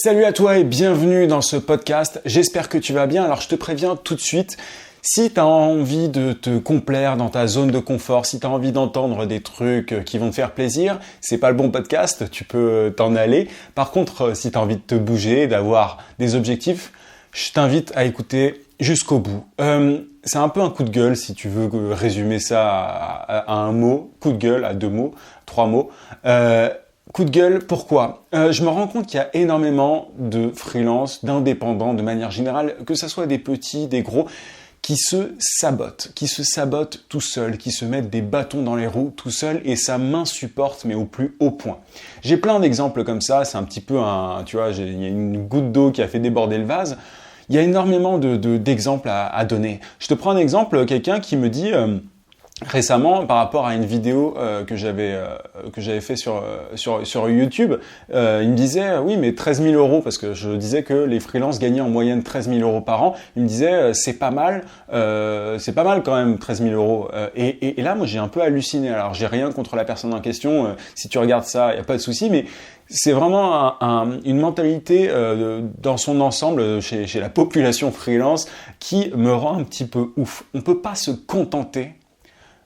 Salut à toi et bienvenue dans ce podcast. J'espère que tu vas bien. Alors je te préviens tout de suite, si tu as envie de te complaire dans ta zone de confort, si tu as envie d'entendre des trucs qui vont te faire plaisir, c'est pas le bon podcast, tu peux t'en aller. Par contre, si tu as envie de te bouger, d'avoir des objectifs, je t'invite à écouter jusqu'au bout. C'est un peu un coup de gueule si tu veux résumer ça à un mot, coup de gueule à 2 mots, 3 mots. Coup de gueule, pourquoi ? Je me rends compte qu'il y a énormément de freelance, d'indépendants de manière générale, que ce soit des petits, des gros, qui se sabotent tout seuls, qui se mettent des bâtons dans les roues tout seuls et ça m'insupporte mais au plus haut point. J'ai plein d'exemples comme ça, c'est un petit peu il y a une goutte d'eau qui a fait déborder le vase. Il y a énormément d'exemples à donner. Je te prends un exemple, quelqu'un qui me dit... récemment, par rapport à une vidéo que j'avais fait sur YouTube, il me disait oui mais 13 000 euros, parce que je disais que les freelances gagnaient en moyenne 13 000 euros par an. Il me disait c'est pas mal quand même 13 000 euros. Et là moi j'ai un peu halluciné. Alors j'ai rien contre la personne en question. Si tu regardes ça, il y a pas de souci, mais c'est vraiment une mentalité dans son ensemble chez la population freelance qui me rend un petit peu ouf. On peut pas se contenter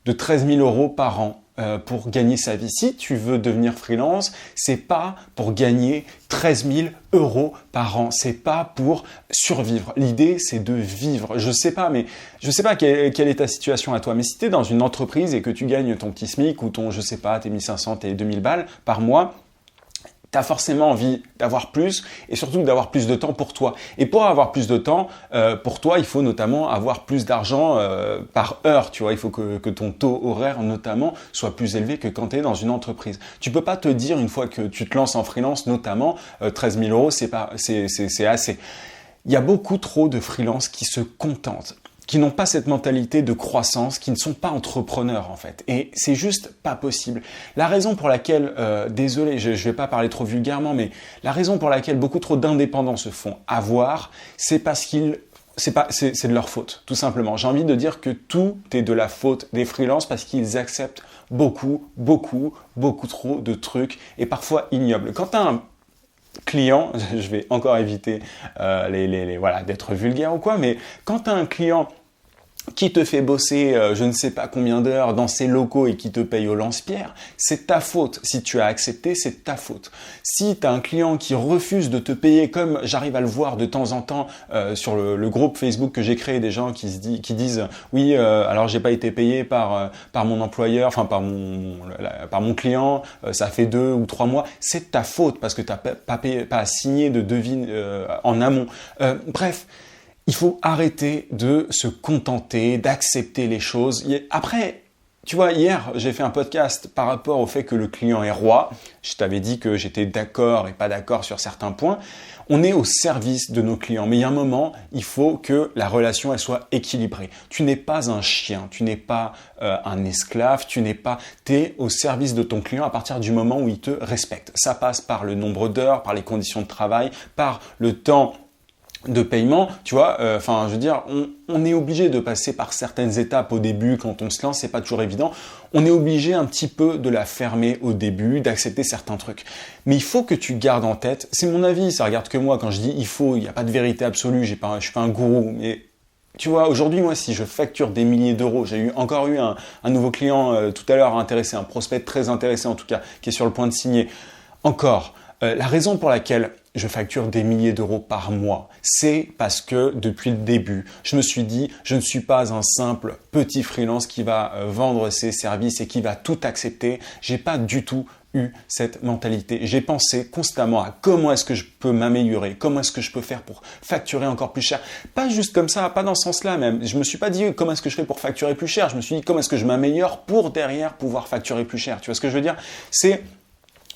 de 13 000 euros par an pour gagner sa vie. Si tu veux devenir freelance, c'est pas pour gagner 13 000 euros par an. C'est pas pour survivre. L'idée, c'est de vivre. Je sais pas quelle est ta situation à toi. Mais si tu es dans une entreprise et que tu gagnes ton petit SMIC ou tes 1500, tes 2000 balles par mois, tu as forcément envie d'avoir plus et surtout d'avoir plus de temps pour toi. Et pour avoir plus de temps pour toi, il faut notamment avoir plus d'argent par heure. Tu vois, il faut que ton taux horaire notamment soit plus élevé que quand tu es dans une entreprise. Tu peux pas te dire une fois que tu te lances en freelance notamment 13 000 euros, c'est assez. Il y a beaucoup trop de freelances qui se contentent, qui n'ont pas cette mentalité de croissance, qui ne sont pas entrepreneurs en fait. Et c'est juste pas possible. La raison pour laquelle, désolé, je vais pas parler trop vulgairement, mais la raison pour laquelle beaucoup trop d'indépendants se font avoir, c'est parce c'est de leur faute, tout simplement. J'ai envie de dire que tout est de la faute des freelances parce qu'ils acceptent beaucoup trop de trucs et parfois ignobles. Quand t'as un client, je vais encore éviter d'être vulgaire ou quoi, mais quand tu as un client qui te fait bosser je ne sais pas combien d'heures dans ses locaux et qui te paye au lance-pierre, c'est ta faute. Si tu as accepté, c'est ta faute. Si tu as un client qui refuse de te payer, comme j'arrive à le voir de temps en temps sur le groupe Facebook que j'ai créé, des gens qui disent oui, alors j'ai pas été payé par mon employeur, enfin par mon client, ça fait 2 ou 3 mois, c'est ta faute parce que tu n'as pas signé de devis en amont. Bref. Il faut arrêter de se contenter, d'accepter les choses. Après, tu vois, hier, j'ai fait un podcast par rapport au fait que le client est roi. Je t'avais dit que j'étais d'accord et pas d'accord sur certains points. On est au service de nos clients. Mais il y a un moment, il faut que la relation elle soit équilibrée. Tu n'es pas un chien, tu n'es pas un esclave, t'es au service de ton client à partir du moment où il te respecte. Ça passe par le nombre d'heures, par les conditions de travail, par le temps de paiement, tu vois, on est obligé de passer par certaines étapes au début quand on se lance, c'est pas toujours évident. On est obligé un petit peu de la fermer au début, d'accepter certains trucs. Mais il faut que tu gardes en tête, c'est mon avis, ça regarde que moi quand je dis il n'y a pas de vérité absolue, je suis pas un gourou, mais tu vois, aujourd'hui, moi, si je facture des milliers d'euros, j'ai encore eu un nouveau client tout à l'heure intéressé, un prospect très intéressé en tout cas, qui est sur le point de signer. Encore, la raison pour laquelle je facture des milliers d'euros par mois, c'est parce que depuis le début, je me suis dit, je ne suis pas un simple petit freelance qui va vendre ses services et qui va tout accepter. J'ai pas du tout eu cette mentalité. J'ai pensé constamment à comment est-ce que je peux m'améliorer, comment est-ce que je peux faire pour facturer encore plus cher. Pas juste comme ça, pas dans ce sens-là même. Je me suis pas dit comment est-ce que je fais pour facturer plus cher. Je me suis dit comment est-ce que je m'améliore pour derrière pouvoir facturer plus cher. Tu vois ce que je veux dire ?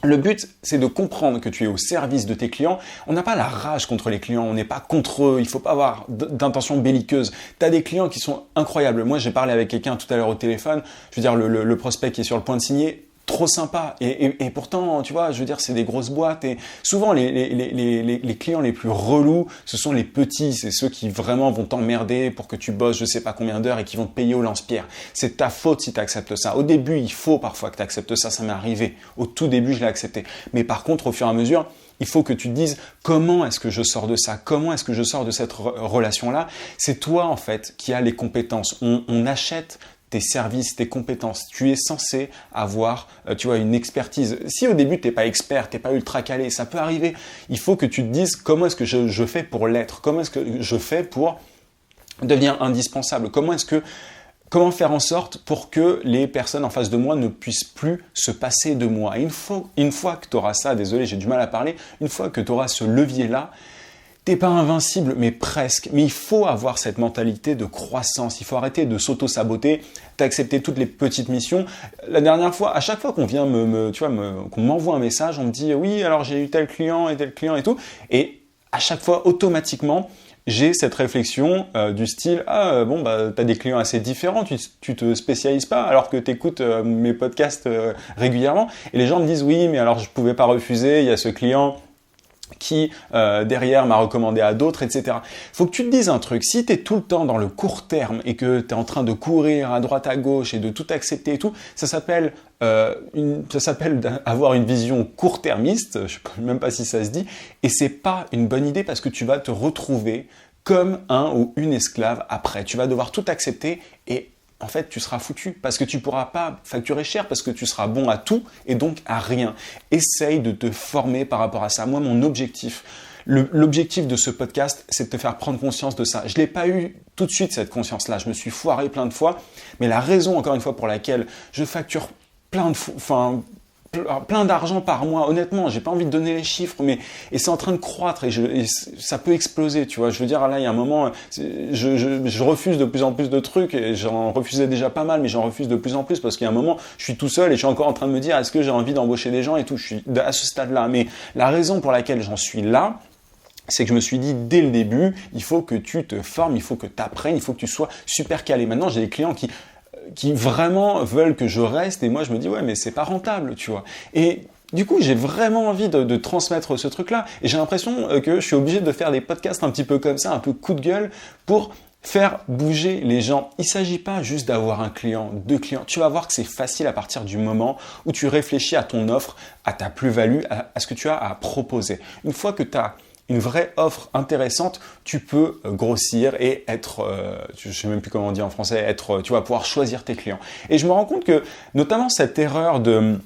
Le but, c'est de comprendre que tu es au service de tes clients. On n'a pas la rage contre les clients, on n'est pas contre eux, il faut pas avoir d'intention belliqueuse. Tu as des clients qui sont incroyables. Moi, j'ai parlé avec quelqu'un tout à l'heure au téléphone, je veux dire le prospect qui est sur le point de signer, trop sympa. Et pourtant, tu vois, je veux dire, c'est des grosses boîtes. Et souvent, les clients les plus relous, ce sont les petits. C'est ceux qui vraiment vont t'emmerder pour que tu bosses je sais pas combien d'heures et qui vont te payer au lance-pierre. C'est ta faute si tu acceptes ça. Au début, il faut parfois que tu acceptes ça. Ça m'est arrivé. Au tout début, je l'ai accepté. Mais par contre, au fur et à mesure, il faut que tu te dises comment est-ce que je sors de ça, comment est-ce que je sors de cette relation-là. C'est toi en fait qui as les compétences. On achète tes services, tes compétences. Tu es censé avoir, une expertise. Si au début, tu n'es pas expert, tu n'es pas ultra calé, ça peut arriver. Il faut que tu te dises comment est-ce que je fais pour l'être, comment est-ce que je fais pour devenir indispensable, comment faire en sorte pour que les personnes en face de moi ne puissent plus se passer de moi. Et une fois que tu auras ça, désolé, j'ai du mal à parler, une fois que tu auras ce levier-là, t'es pas invincible, mais presque. Mais il faut avoir cette mentalité de croissance. Il faut arrêter de s'auto-saboter, d'accepter toutes les petites missions. La dernière fois, à chaque fois qu'on vient qu'on m'envoie un message, on me dit oui, alors j'ai eu tel client et tout. Et à chaque fois, automatiquement, j'ai cette réflexion du style t'as des clients assez différents, tu te spécialises pas alors que t'écoutes mes podcasts régulièrement. Et les gens me disent oui, mais alors je pouvais pas refuser, il y a ce client qui derrière m'a recommandé à d'autres, etc. Faut que tu te dises un truc, si tu es tout le temps dans le court terme et que tu es en train de courir à droite à gauche et de tout accepter et tout, ça s'appelle avoir une vision court-termiste, je ne sais même pas si ça se dit, et c'est pas une bonne idée parce que tu vas te retrouver comme un ou une esclave après. Tu vas devoir tout accepter et en fait, tu seras foutu parce que tu ne pourras pas facturer cher parce que tu seras bon à tout et donc à rien. Essaye de te former par rapport à ça. Moi, mon objectif, l'objectif de ce podcast, c'est de te faire prendre conscience de ça. Je ne l'ai pas eu tout de suite, cette conscience-là. Je me suis foiré plein de fois. Mais la raison, encore une fois, pour laquelle je facture plein d'argent par mois, honnêtement, j'ai pas envie de donner les chiffres, et c'est en train de croître et ça peut exploser, tu vois. Je veux dire, là, il y a un moment, je refuse de plus en plus de trucs et j'en refusais déjà pas mal, mais j'en refuse de plus en plus parce qu'il y a un moment, je suis tout seul et je suis encore en train de me dire, est-ce que j'ai envie d'embaucher des gens et tout. Je suis à ce stade-là, mais la raison pour laquelle j'en suis là, c'est que je me suis dit dès le début, il faut que tu te formes, il faut que tu apprennes, il faut que tu sois super calé. Maintenant, j'ai des clients qui vraiment veulent que je reste et moi je me dis ouais mais c'est pas rentable, tu vois. Et du coup j'ai vraiment envie de transmettre ce truc là et j'ai l'impression que je suis obligé de faire des podcasts un petit peu comme ça, un peu coup de gueule pour faire bouger les gens. Il ne s'agit pas juste d'avoir un client, deux clients. Tu vas voir que c'est facile à partir du moment où tu réfléchis à ton offre, à ta plus-value, à ce que tu as à proposer. Une fois que tu as une vraie offre intéressante, tu peux grossir et être, je ne sais même plus comment on dit en français, tu vas pouvoir choisir tes clients. Et je me rends compte que notamment cette erreur de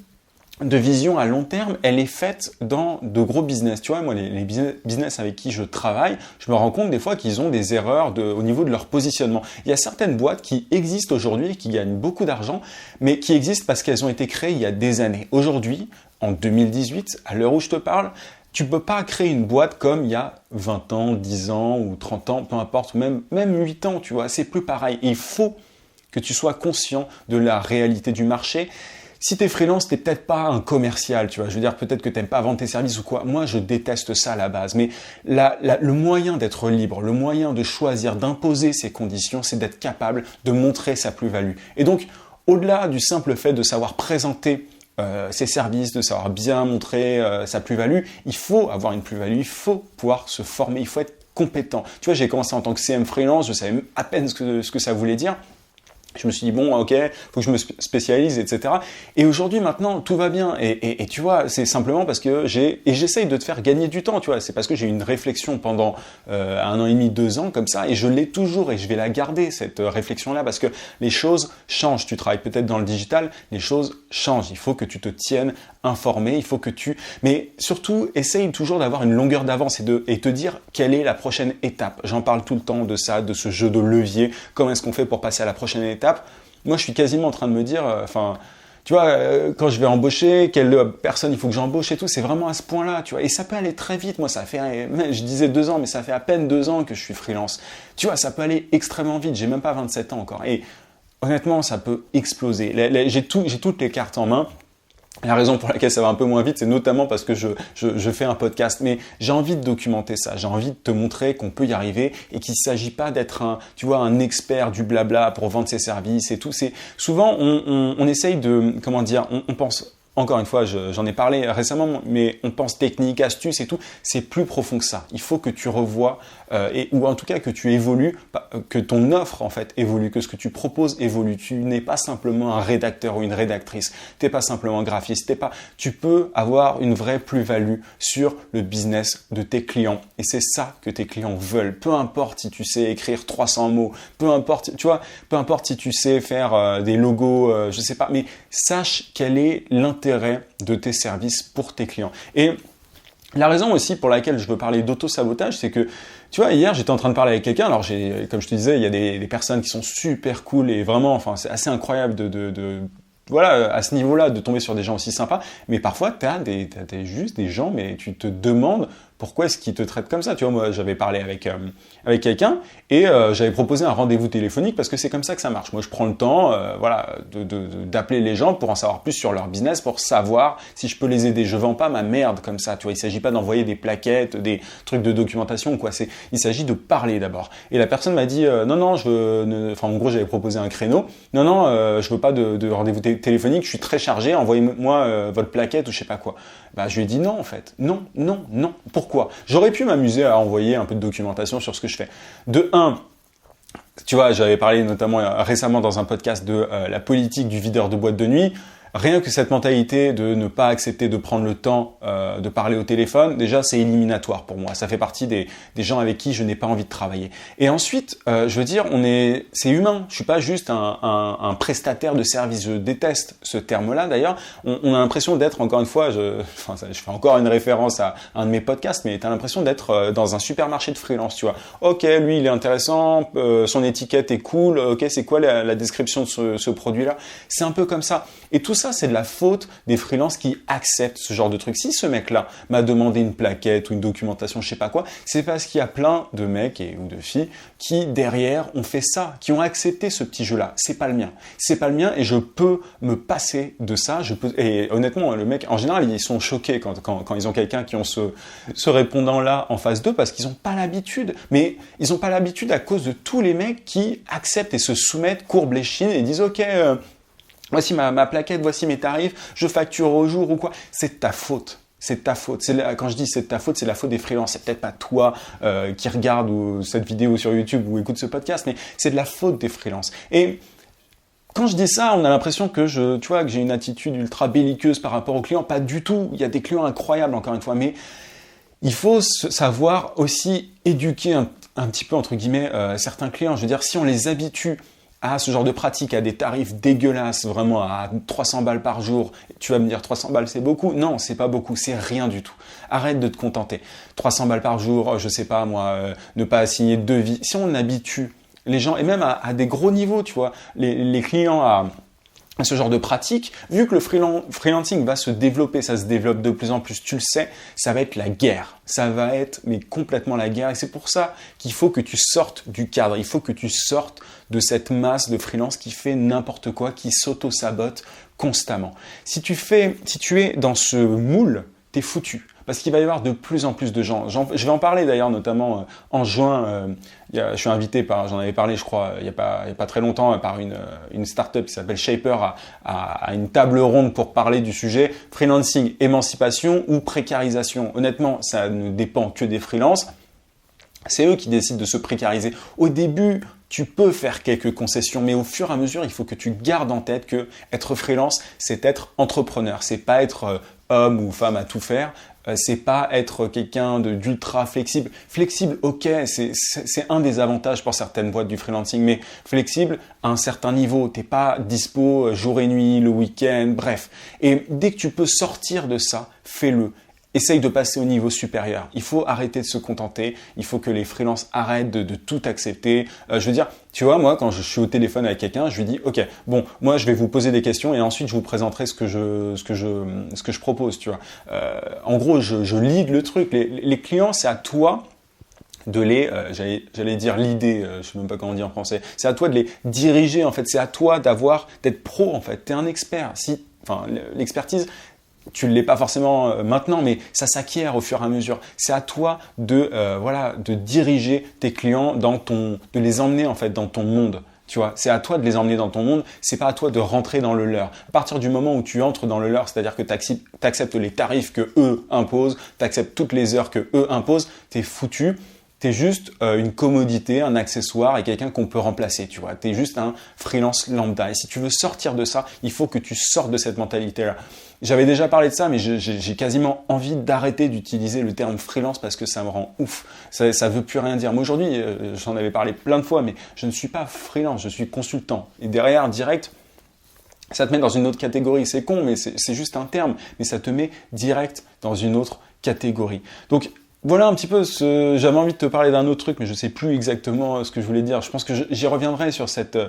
vision à long terme, elle est faite dans de gros business. Tu vois, moi, les business avec qui je travaille, je me rends compte des fois qu'ils ont des erreurs au niveau de leur positionnement. Il y a certaines boîtes qui existent aujourd'hui et qui gagnent beaucoup d'argent, mais qui existent parce qu'elles ont été créées il y a des années. Aujourd'hui, en 2018, à l'heure où je te parle, tu ne peux pas créer une boîte comme il y a 20 ans, 10 ans ou 30 ans, peu importe, même 8 ans, tu vois, c'est plus pareil. Et il faut que tu sois conscient de la réalité du marché. Si tu es freelance, tu n'es peut-être pas un commercial, tu vois. Je veux dire, peut-être que tu n'aimes pas vendre tes services ou quoi. Moi, je déteste ça à la base. Mais le moyen d'être libre, le moyen de choisir, d'imposer ses conditions, c'est d'être capable de montrer sa plus-value. Et donc, au-delà du simple fait de savoir présenter ses services, de savoir bien montrer sa plus-value, il faut avoir une plus-value, il faut pouvoir se former, il faut être compétent. Tu vois, j'ai commencé en tant que CM freelance, je savais à peine ce que ça voulait dire. Je me suis dit, bon, ok, faut que je me spécialise, etc. Et aujourd'hui, maintenant, tout va bien. Et tu vois, c'est simplement parce que j'essaye de te faire gagner du temps, tu vois. C'est parce que j'ai eu une réflexion pendant 1 an et demi, 2 ans, comme ça, et je l'ai toujours, et je vais la garder, cette réflexion-là, parce que les choses changent. Tu travailles peut-être dans le digital, les choses changent. Il faut que tu te tiennes informé, il faut que mais surtout, essaye toujours d'avoir une longueur d'avance et te dire quelle est la prochaine étape. J'en parle tout le temps de ça, de ce jeu de levier. Comment est-ce qu'on fait pour passer à la prochaine étape? Moi, je suis quasiment en train de me dire, tu vois, quand je vais embaucher, quelle personne il faut que j'embauche et tout, c'est vraiment à ce point-là, tu vois. Et ça peut aller très vite. Moi, ça fait, je disais 2 ans, mais ça fait à peine 2 ans que je suis freelance. Tu vois, ça peut aller extrêmement vite. J'ai même pas 27 ans encore. Et honnêtement, ça peut exploser. J'ai toutes les cartes en main. La raison pour laquelle ça va un peu moins vite, c'est notamment parce que je fais un podcast. Mais j'ai envie de documenter ça. J'ai envie de te montrer qu'on peut y arriver et qu'il ne s'agit pas d'être un expert du blabla pour vendre ses services et tout. C'est souvent on essaye de, on pense encore une fois, j'en ai parlé récemment, mais on pense technique, astuce et tout, c'est plus profond que ça. Il faut que tu revoies, ou en tout cas que tu évolues, que ton offre en fait évolue, que ce que tu proposes évolue. Tu n'es pas simplement un rédacteur ou une rédactrice, tu n'es pas simplement un graphiste, tu peux avoir une vraie plus-value sur le business de tes clients. Et c'est ça que tes clients veulent. Peu importe si tu sais écrire 300 mots, peu importe si tu sais faire des logos, je sais pas, mais sache quel est l'intérêt de tes services pour tes clients. Et la raison aussi pour laquelle je veux parler d'auto-sabotage, c'est que, tu vois, hier, j'étais en train de parler avec quelqu'un, alors comme je te disais, il y a des personnes qui sont super cool et vraiment, enfin, c'est assez incroyable voilà, à ce niveau-là, de tomber sur des gens aussi sympas, mais parfois, t'as juste des gens, mais tu te demandes pourquoi est-ce qu'ils te traitent comme ça. Tu vois, moi, j'avais parlé avec quelqu'un et j'avais proposé un rendez-vous téléphonique parce que c'est comme ça que ça marche. Moi, je prends le temps, voilà, d'appeler les gens pour en savoir plus sur leur business, pour savoir si je peux les aider. Je vends pas ma merde comme ça, tu vois. Il s'agit pas d'envoyer des plaquettes, des trucs de documentation ou quoi. Il s'agit de parler d'abord. Et la personne m'a dit, non, enfin, en gros, j'avais proposé un créneau. Non, je veux pas de rendez-vous téléphonique. Je suis très chargé. Envoyez-moi votre plaquette ou je sais pas quoi. Bah, je lui ai dit non, en fait. Non. Pourquoi ? J'aurais pu m'amuser à envoyer un peu de documentation sur ce que je fais. De un, tu vois, j'avais parlé notamment récemment dans un podcast de la politique du videur de boîte de nuit. Rien que cette mentalité de ne pas accepter de prendre le temps de parler au téléphone, déjà c'est éliminatoire pour moi. Ça fait partie des gens avec qui je n'ai pas envie de travailler. Et ensuite, je veux dire, c'est humain. Je suis pas juste un prestataire de service. Je déteste ce terme-là. D'ailleurs, on a l'impression d'être, encore une fois, je fais encore une référence à un de mes podcasts, mais tu as l'impression d'être dans un supermarché de freelance. Tu vois, ok, lui il est intéressant, son étiquette est cool. Ok, c'est quoi la description de ce produit-là ? C'est un peu comme ça. Et tout ça, c'est de la faute des freelances qui acceptent ce genre de truc. Si ce mec-là m'a demandé une plaquette ou une documentation, je sais pas quoi, c'est parce qu'il y a plein de mecs ou de filles qui, derrière, ont fait ça, qui ont accepté ce petit jeu-là. C'est pas le mien. C'est pas le mien et je peux me passer de ça. Et honnêtement, le mec, en général, ils sont choqués quand ils ont quelqu'un qui ont ce répondant-là en face d'eux parce qu'ils n'ont pas l'habitude. Mais ils n'ont pas l'habitude à cause de tous les mecs qui acceptent et se soumettent, courbent les chines et disent « Ok, voici ma plaquette, voici mes tarifs, je facture au jour ou quoi. » C'est ta faute. C'est ta faute. Quand je dis c'est ta faute, c'est la faute des freelances. C'est peut-être pas toi qui regarde cette vidéo sur YouTube ou écoute ce podcast, mais c'est de la faute des freelances. Et quand je dis ça, on a l'impression que que j'ai une attitude ultra belliqueuse par rapport aux clients. Pas du tout. Il y a des clients incroyables, encore une fois, mais il faut savoir aussi éduquer un petit peu, entre guillemets, certains clients. Je veux dire, si on les habitue à ce genre de pratique, à des tarifs dégueulasses, vraiment à 300 balles par jour. Tu vas me dire 300 balles c'est beaucoup? Non, c'est pas beaucoup, c'est rien du tout. Arrête de te contenter. 300 balles par jour, je sais pas moi, ne pas signer de devis. Si on habitue les gens, et même à des gros niveaux, tu vois, les clients à ce genre de pratique, vu que le freelancing va se développer, ça se développe de plus en plus, tu le sais, ça va être la guerre. Ça va être complètement la guerre. Et c'est pour ça qu'il faut que tu sortes du cadre. Il faut que tu sortes de cette masse de freelance qui fait n'importe quoi, qui s'auto-sabote constamment. Si tu es dans ce moule, t'es foutu. Parce qu'il va y avoir de plus en plus de gens. Je vais en parler d'ailleurs, notamment en juin. Je suis invité j'en avais parlé, je crois, il y a pas très longtemps, par une start-up qui s'appelle Shaper à une table ronde pour parler du sujet freelancing, émancipation ou précarisation. Honnêtement, ça ne dépend que des freelances. C'est eux qui décident de se précariser. Au début, tu peux faire quelques concessions, mais au fur et à mesure, il faut que tu gardes en tête que être freelance, c'est être entrepreneur. C'est pas être homme ou femme à tout faire. C'est pas être quelqu'un d'ultra flexible. Flexible, ok, c'est un des avantages pour certaines boîtes du freelancing, mais flexible à un certain niveau. T'es pas dispo jour et nuit, le week-end, bref. Et dès que tu peux sortir de ça, fais-le. Essaye de passer au niveau supérieur. Il faut arrêter de se contenter. Il faut que les freelances arrêtent de tout accepter. Je veux dire, tu vois, moi, quand je suis au téléphone avec quelqu'un, je lui dis, ok, bon, moi, je vais vous poser des questions et ensuite, je vous présenterai ce que je propose, tu vois. En gros, je lead le truc. Les clients, c'est à toi de j'allais dire l'idée, je sais même pas comment dire en français. C'est à toi de les diriger, en fait. C'est à toi d'être pro, en fait. T'es un expert. L'expertise, tu ne l'es pas forcément maintenant, mais ça s'acquiert au fur et à mesure. C'est à toi de diriger tes clients de les emmener en fait dans ton monde. Tu vois, c'est à toi de les emmener dans ton monde, c'est pas à toi de rentrer dans le leur. À partir du moment où tu entres dans le leur, c'est-à-dire que tu acceptes les tarifs que eux imposent, tu acceptes toutes les heures que eux imposent, t'es foutu. T'es juste une commodité, un accessoire et quelqu'un qu'on peut remplacer, tu vois. T'es juste un freelance lambda. Et si tu veux sortir de ça, il faut que tu sortes de cette mentalité-là. J'avais déjà parlé de ça, mais j'ai quasiment envie d'arrêter d'utiliser le terme freelance parce que ça me rend ouf. Ça veut plus rien dire. Moi aujourd'hui, j'en avais parlé plein de fois, mais je ne suis pas freelance, je suis consultant. Et derrière, direct, ça te met dans une autre catégorie. C'est con, mais c'est juste un terme. Mais ça te met direct dans une autre catégorie. Donc, voilà un petit peu j'avais envie de te parler d'un autre truc, mais je sais plus exactement ce que je voulais dire. Je pense que j'y reviendrai sur cette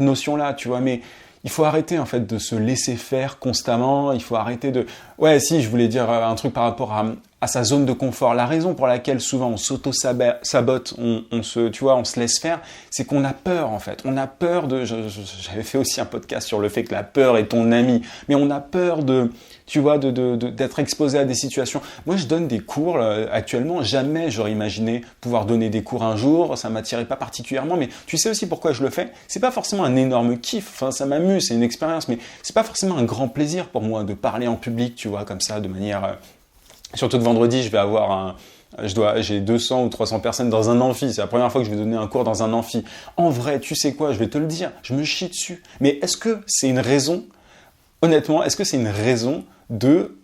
notion-là, tu vois, mais il faut arrêter en fait de se laisser faire constamment, il faut arrêter de... Ouais, si, je voulais dire un truc par rapport à sa zone de confort. La raison pour laquelle souvent on s'auto-sabote, on se laisse faire, c'est qu'on a peur en fait. On a peur de... J'avais fait aussi un podcast sur le fait que la peur est ton ami, mais on a peur d'être exposé à des situations. Moi, je donne des cours actuellement. Jamais j'aurais imaginé pouvoir donner des cours un jour. Ça m'attirait pas particulièrement, mais tu sais aussi pourquoi je le fais. C'est pas forcément un énorme kiff. Enfin, ça m'amuse, c'est une expérience, mais c'est pas forcément un grand plaisir pour moi de parler en public, tu vois, comme ça, de manière. Surtout que vendredi, je vais avoir j'ai 200 ou 300 personnes dans un amphi. C'est la première fois que je vais donner un cours dans un amphi. En vrai, tu sais quoi, je vais te le dire, je me chie dessus. Mais est-ce que c'est une raison, honnêtement, est-ce que c'est une raison de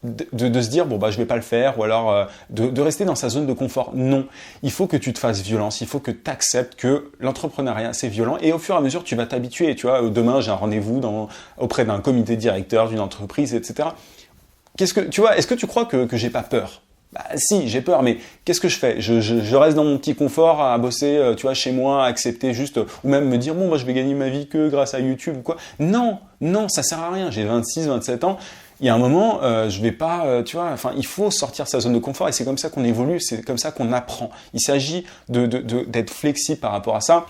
se dire bon bah je vais pas le faire ou alors de rester dans sa zone de confort? Non, il faut que tu te fasses violence, il faut que tu acceptes que l'entrepreneuriat c'est violent et au fur et à mesure tu vas t'habituer. Tu vois, demain j'ai un rendez-vous auprès d'un comité directeur d'une entreprise, etc. Est-ce que tu crois que j'ai pas peur? Bah si, j'ai peur, mais qu'est-ce que je fais? Je reste dans mon petit confort à bosser, tu vois, chez moi, à accepter juste, ou même me dire bon bah je vais gagner ma vie que grâce à YouTube ou quoi. Non, ça sert à rien. J'ai 26, 27 ans. Il y a un moment, je vais pas, tu vois, enfin, il faut sortir de sa zone de confort et c'est comme ça qu'on évolue, c'est comme ça qu'on apprend. Il s'agit d'être flexible par rapport à ça.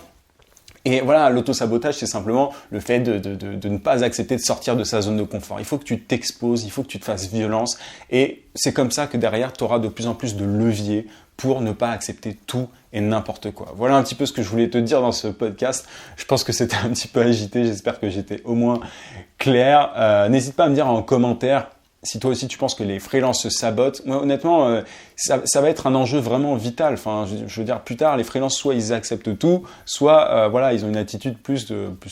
Et voilà, l'auto-sabotage, c'est simplement le fait de ne pas accepter de sortir de sa zone de confort. Il faut que tu t'exposes, il faut que tu te fasses violence. Et c'est comme ça que derrière, tu auras de plus en plus de leviers pour ne pas accepter tout et n'importe quoi. Voilà un petit peu ce que je voulais te dire dans ce podcast. Je pense que c'était un petit peu agité. J'espère que j'étais au moins clair. N'hésite pas à me dire en commentaire si toi aussi tu penses que les freelances se sabotent. Moi, honnêtement, ça va être un enjeu vraiment vital. Enfin, je veux dire, plus tard, les freelances, soit ils acceptent tout, soit voilà, ils ont une attitude plus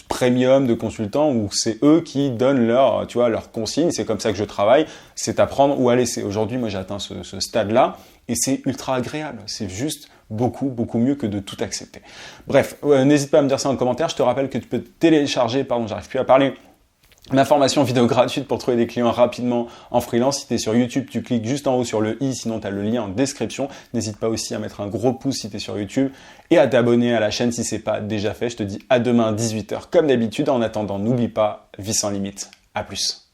premium de consultant où c'est eux qui donnent leurs consignes. C'est comme ça que je travaille. C'est à prendre ou à laisser. Aujourd'hui, moi, j'ai atteint ce stade-là et c'est ultra agréable. C'est juste beaucoup mieux que de tout accepter. Bref, n'hésite pas à me dire ça en commentaire. Je te rappelle que tu peux télécharger, j'arrive plus à parler, ma formation vidéo gratuite pour trouver des clients rapidement en freelance. Si tu es sur YouTube, tu cliques juste en haut sur le i, sinon tu as le lien en description. N'hésite pas aussi à mettre un gros pouce si tu es sur YouTube et à t'abonner à la chaîne si ce n'est pas déjà fait. Je te dis à demain 18h comme d'habitude. En attendant, n'oublie pas, vie sans limite. À plus.